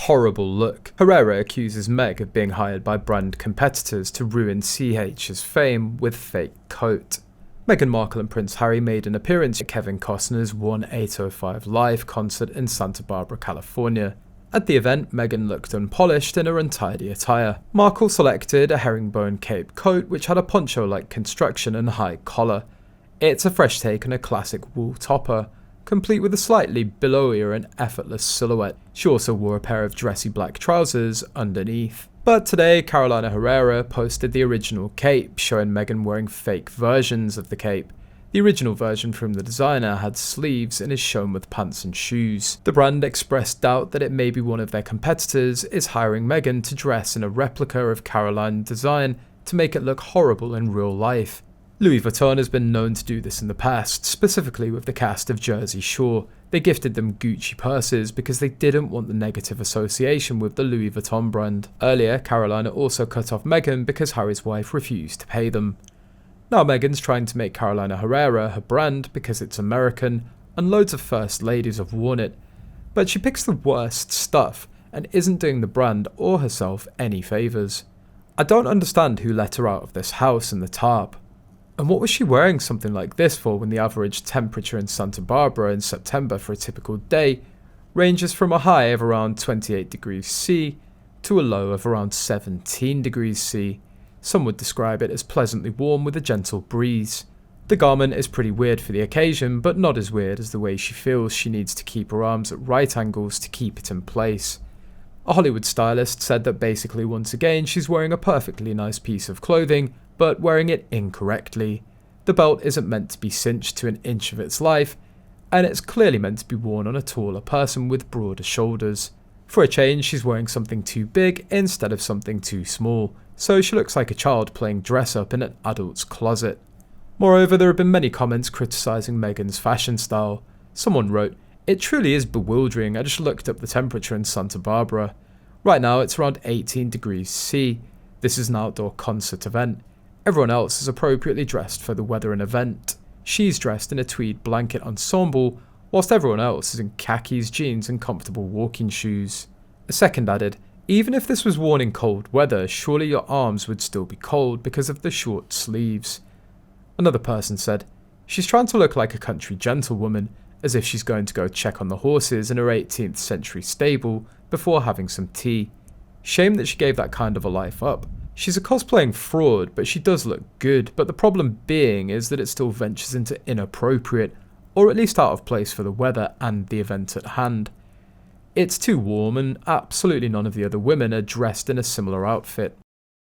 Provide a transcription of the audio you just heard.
horrible look. Herrera accuses Meg of being hired by brand competitors to ruin CH's fame with fake coat. Meghan Markle and Prince Harry made an appearance at Kevin Costner's 1805 Live concert in Santa Barbara, California. At the event, Meghan looked unpolished in her untidy attire. Markle selected a herringbone cape coat which had a poncho-like construction and high collar. It's a fresh take on a classic wool topper, complete with a slightly billowier and effortless silhouette. She also wore a pair of dressy black trousers underneath. But today, Carolina Herrera posted the original cape, showing Meghan wearing fake versions of the cape. The original version from the designer had sleeves and is shown with pants and shoes. The brand expressed doubt that it may be one of their competitors is hiring Meghan to dress in a replica of Caroline design to make it look horrible in real life. Louis Vuitton has been known to do this in the past, specifically with the cast of Jersey Shore. They gifted them Gucci purses because they didn't want the negative association with the Louis Vuitton brand. Earlier, Carolina also cut off Meghan because Harry's wife refused to pay them. Now Meghan's trying to make Carolina Herrera her brand because it's American, and loads of first ladies have worn it. But she picks the worst stuff and isn't doing the brand or herself any favours. I don't understand who let her out of this house in the tarp. And what was she wearing something like this for when the average temperature in Santa Barbara in September for a typical day ranges from a high of around 28 degrees C to a low of around 17 degrees C. Some would describe it as pleasantly warm with a gentle breeze. The garment is pretty weird for the occasion, but not as weird as the way she feels she needs to keep her arms at right angles to keep it in place. A Hollywood stylist said that basically once again she's wearing a perfectly nice piece of clothing, but wearing it incorrectly. The belt isn't meant to be cinched to an inch of its life, and it's clearly meant to be worn on a taller person with broader shoulders. For a change, she's wearing something too big instead of something too small, so she looks like a child playing dress-up in an adult's closet. Moreover, there have been many comments criticising Meghan's fashion style. Someone wrote, "It truly is bewildering, I just looked up the temperature in Santa Barbara. Right now it's around 18 degrees C. This is an outdoor concert event. Everyone else is appropriately dressed for the weather and event. She's dressed in a tweed blanket ensemble, whilst everyone else is in khakis, jeans and comfortable walking shoes." A second added, "Even if this was worn in cold weather, surely your arms would still be cold because of the short sleeves." Another person said, "She's trying to look like a country gentlewoman, as if she's going to go check on the horses in her 18th century stable before having some tea. Shame that she gave that kind of a life up. She's a cosplaying fraud, but she does look good, but the problem being is that it still ventures into inappropriate, or at least out of place for the weather and the event at hand. It's too warm and absolutely none of the other women are dressed in a similar outfit."